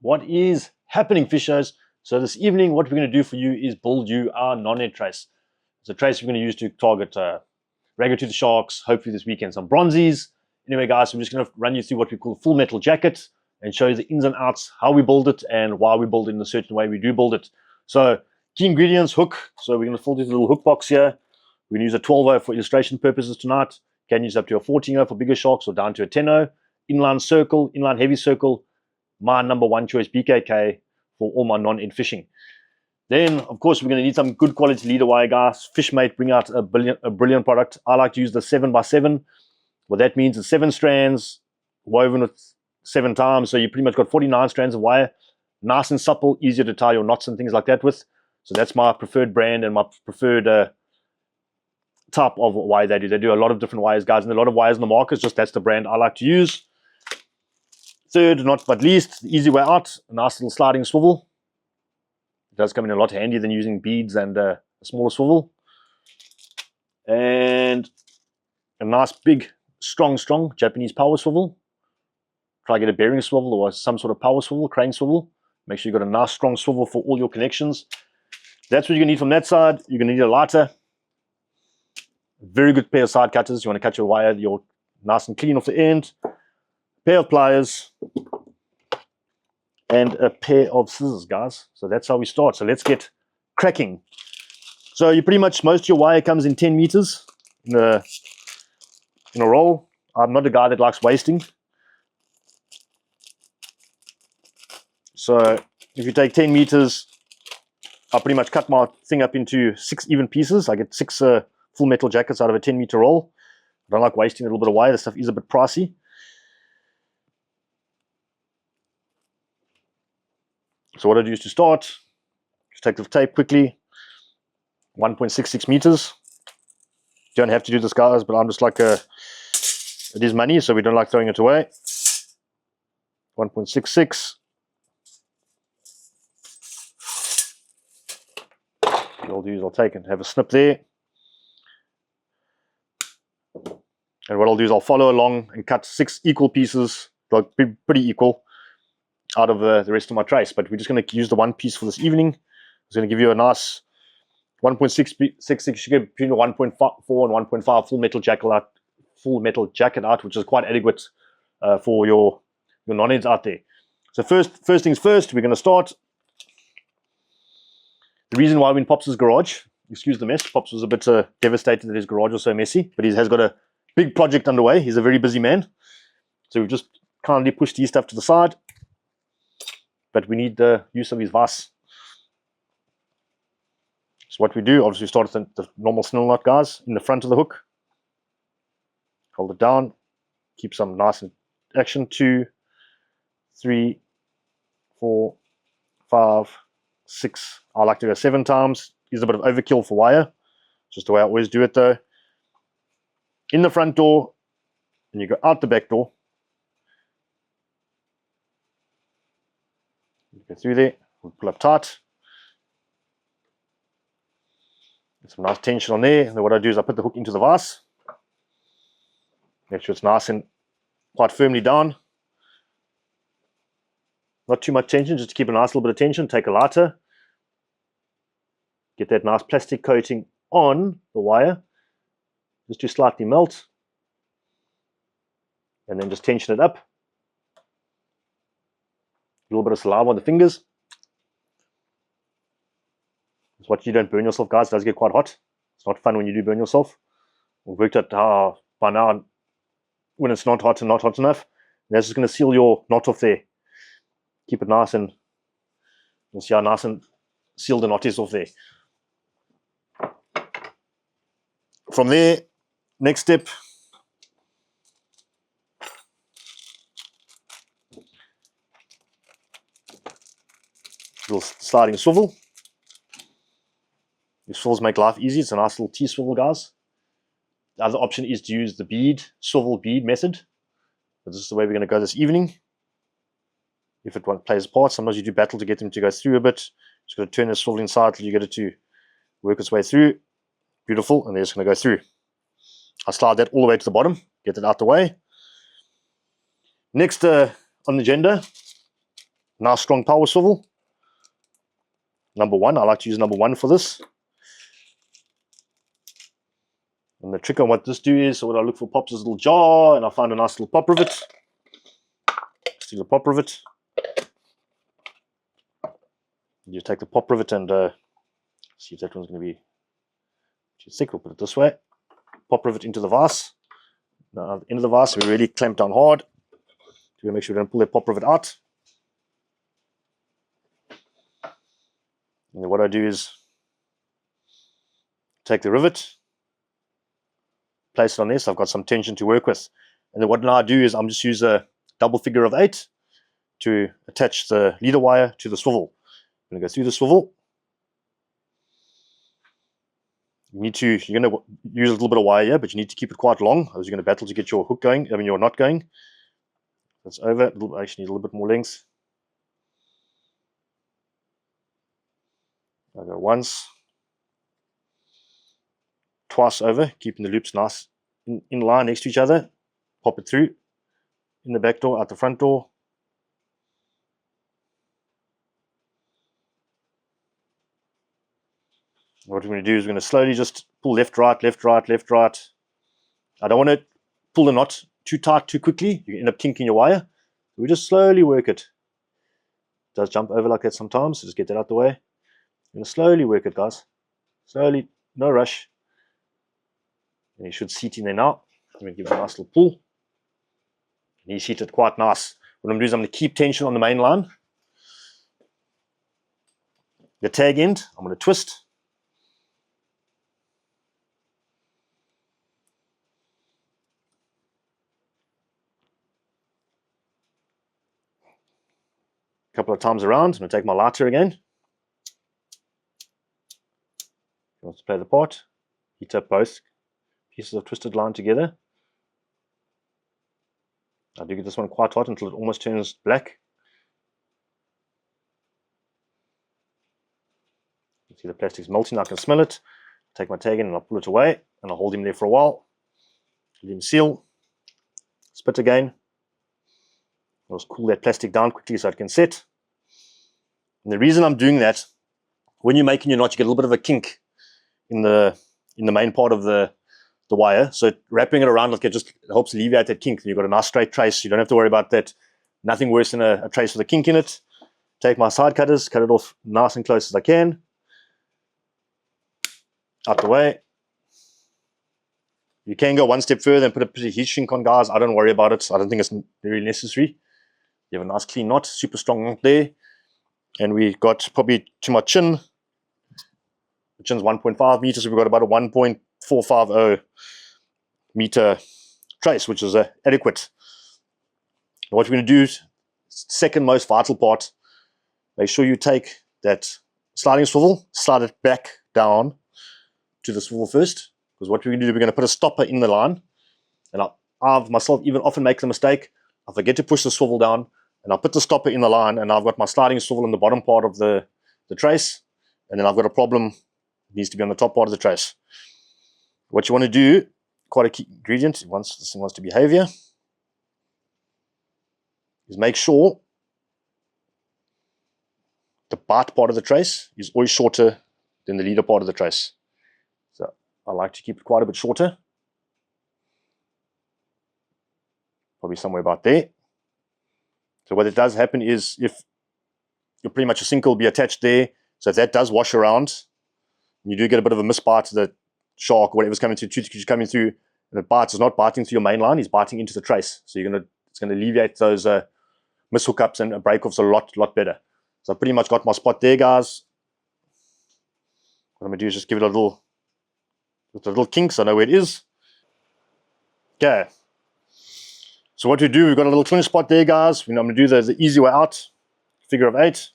What is happening, fishers? So this evening, what we're going to do for you is build you our non-net trace. It's a trace we're going to use to target ragged-toothed sharks, hopefully this weekend some bronzies. Anyway, guys, I'm just going to run you through what we call a full metal jacket and show you the ins and outs, how we build it, and why we build it in a certain way we do build it. So key ingredients, hook. So we're going to fold this little hook box here. We're going to use a 12-0 for illustration purposes tonight. Can use up to a 14-0 for bigger sharks or down to a 10-0. Inline circle, inline heavy circle. My number one choice, BKK, for all my non-ed fishing. Then, of course, we're going to need some good quality leader wire, guys. Fishmate bring out a brilliant product. I like to use the 7x7. What that means is 7 strands woven with 7 times. So you pretty much got 49 strands of wire. Nice and supple, easier to tie your knots and things like that with. So that's my preferred brand and my preferred type of wire they do. They do a lot of different wires, guys, and a lot of wires in the market. Just that's the brand I like to use. Third, not but least, the easy way out, a nice little sliding swivel. It does come in a lot handier than using beads and a smaller swivel. And a nice big, strong Japanese power swivel. Try to get a bearing swivel or some sort of power swivel, crane swivel. Make sure you've got a nice strong swivel for all your connections. That's what you're going to need from that side. You're going to need a lighter. Very good pair of side cutters. You want to cut your wire, you're nice and clean off the end. Pair of pliers and a pair of scissors, guys. So that's how we start. So let's get cracking. So you pretty much, most of your wire comes in 10 meters in a roll. I'm not a guy that likes wasting. So if you take 10 meters, I pretty much cut my thing up into 6 even pieces. I get 6 full metal jackets out of a 10-meter roll. I don't like wasting a little bit of wire. This stuff is a bit pricey. So what I do is to start, just take the tape quickly, 1.66 meters. You don't have to do this, guys, but I'm just like it is money, so we don't like throwing it away. 1.66. What I'll do is I'll take and have a snip there. And what I'll do is I'll follow along and cut 6 equal pieces, like pretty equal, out of the rest of my trace. But we're just going to use the one piece for this evening. It's going to give you a nice 1.66. You get between 1.4 and 1.5 full metal jacket out, which is quite adequate for your non-eds out there. So first things first, we're going to start. The reason why we're in Pops' garage, excuse the mess, Pops was a bit devastated that his garage was so messy, but he has got a big project underway. He's a very busy man. So we've just kindly pushed his stuff to the side. But we need the use of his vise. So what we do, obviously start with the normal snell knot, guys, in the front of the hook. Hold it down. Keep some nice in action. 2, 3, 4, 5, 6. I like to go 7 times. Is a bit of overkill for wire. Just the way I always do it though. In the front door, and you go out the back door. You go through there, we'll pull up tight. Get some nice tension on there. And then what I do is I put the hook into the vise. Make sure it's nice and quite firmly down. Not too much tension, just to keep a nice little bit of tension. Take a lighter. Get that nice plastic coating on the wire. Just to slightly melt. And then just tension it up. A little bit of saliva on the fingers. It's what you don't burn yourself, guys. It does get quite hot. It's not fun when you do burn yourself. We've worked out how by now when it's not hot and not hot enough. That's just going to seal your knot off there. Keep it nice and you'll see how nice and sealed the knot is off there. From there, next step. Little sliding swivel. These swivels make life easy. It's a nice little T-swivel, guys. The other option is to use the swivel bead method. But this is the way we're going to go this evening. If it plays a part, sometimes you do battle to get them to go through a bit. Just got to turn the swivel inside till you get it to work its way through. Beautiful, and they're just going to go through. I'll slide that all the way to the bottom, get it out the way. Next on the agenda, nice strong power swivel. Number 1, I like to use number 1 for this. And the trick on what this do is, so what I look for pops is a little jar, and I find a nice little pop rivet. Steal a pop rivet. You take the pop rivet and see if that one's going to be too thick. We'll put it this way. Pop rivet into the vise. Now, into the vise, we really clamp down hard. To make sure we don't pull that pop rivet out. And then what I do is take the rivet, place it on this. I've got some tension to work with. And then what now I do is I'm just use a double figure of 8 to attach the leader wire to the swivel. I'm going to go through the swivel. You're going to use a little bit of wire here, but you need to keep it quite long, or you're going to battle to get your hook going, your knot going. That's over. I actually need a little bit more length. I'll go once, twice over, keeping the loops nice in line next to each other. Pop it through, in the back door, out the front door. What we're going to do is we're going to slowly just pull left, right, left, right, left, right. I don't want to pull the knot too tight too quickly. You end up kinking your wire. We just slowly work it. It does jump over like that sometimes, so just get that out the way. We're going to slowly work it, guys. Slowly, no rush. And you should seat in there now. I'm going to give it a nice little pull. And you seated quite nice. What I'm going to do is I'm going to keep tension on the main line. The tag end, I'm going to twist. A couple of times around. I'm going to take my lighter again. Wants to play the part. Heat up both pieces of twisted line together. I do get this one quite hot until it almost turns black. You see the plastic's melting. I can smell it. Take my tag in and I'll pull it away, and I'll hold him there for a while. Let him seal. Spit again. I'll just cool that plastic down quickly so it can set. And the reason I'm doing that, when you're making your knot, you get a little bit of a kink in the main part of the wire. So wrapping it around like it just helps alleviate that kink. You've got a nice straight trace. You don't have to worry about that. Nothing worse than a trace with a kink in it. Take my side cutters, cut it off nice and close as I can. Out the way. You can go one step further and put a pretty heat shrink on, guys. I don't worry about it. I don't think it's very necessary. You have a nice clean knot, super strong knot there. And we got probably to my chin. The chin's 1.5 meters, so we've got about a 1.450 meter trace, which is adequate. And what we're going to do is, second most vital part, make sure you take that sliding swivel, slide it back down to the swivel first, because what we're going to do, we're going to put a stopper in the line. And I've myself even often make the mistake, I forget to push the swivel down, and I'll put the stopper in the line, and I've got my sliding swivel in the bottom part of the trace, and then I've got a problem. It needs to be on the top part of the trace. What you want to do, quite a key ingredient, once this thing wants to behave here, is make sure the bite part of the trace is always shorter than the leader part of the trace. So I like to keep it quite a bit shorter. Probably somewhere about there. So what it does happen is, if you're pretty much a sink will be attached there, so if that does wash around, you do get a bit of a misbite to the shark or whatever's coming through, toothfish coming through, and it bites. It's not biting through your main line, it's biting into the trace. So it's gonna alleviate those mishookups and break-offs a lot better. So I pretty much got my spot there, guys. What I'm gonna do is just give it a little kink so I know where it is. Okay. So what we do, we've got a little clinch spot there, guys. I'm gonna do the easy way out, figure of 8.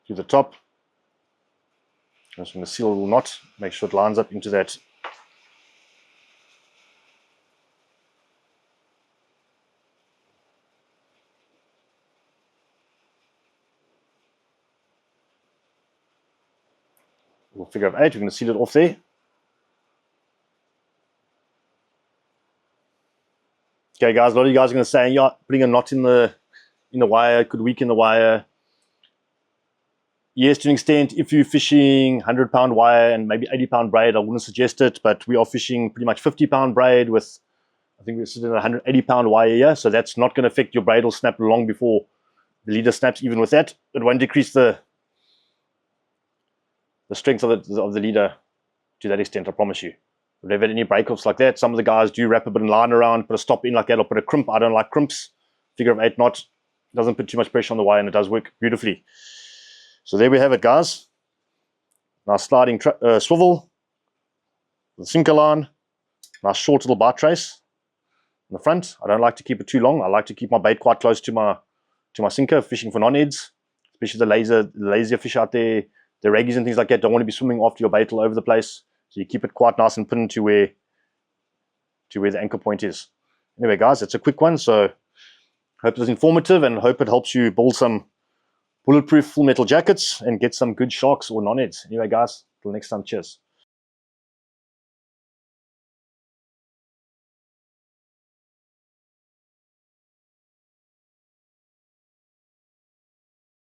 To the top. I'm just going to seal a little knot, make sure it lines up into that. We'll figure of 8, we're going to seal it off there. Okay, guys, a lot of you guys are going to say, yeah, putting a knot in the wire could weaken the wire. Yes, to an extent, if you're fishing 100-pound wire and maybe 80-pound braid, I wouldn't suggest it, but we are fishing pretty much 50-pound braid with, I think we're sitting at 180-pound wire here, so that's not going to affect your braid will snap long before the leader snaps. Even with that, it won't decrease the strength of the leader to that extent, I promise you. If they've had any breakoffs like that, some of the guys do wrap a bit of line around, put a stop in like that, or put a crimp. I don't like crimps. Figure of 8 knot doesn't put too much pressure on the wire, and it does work beautifully. So there we have it, guys. Nice sliding swivel, the sinker line, nice short little bite trace in the front. I don't like to keep it too long. I like to keep my bait quite close to my sinker, fishing for non-heads, especially the lazier fish out there. The raggies and things like that don't want to be swimming after your bait all over the place. So you keep it quite nice and pinned to where the anchor point is. Anyway, guys, it's a quick one. So hope it was informative and hope it helps you build some bulletproof full metal jackets and get some good sharks or non-heads. Anyway, guys, till next time, cheers.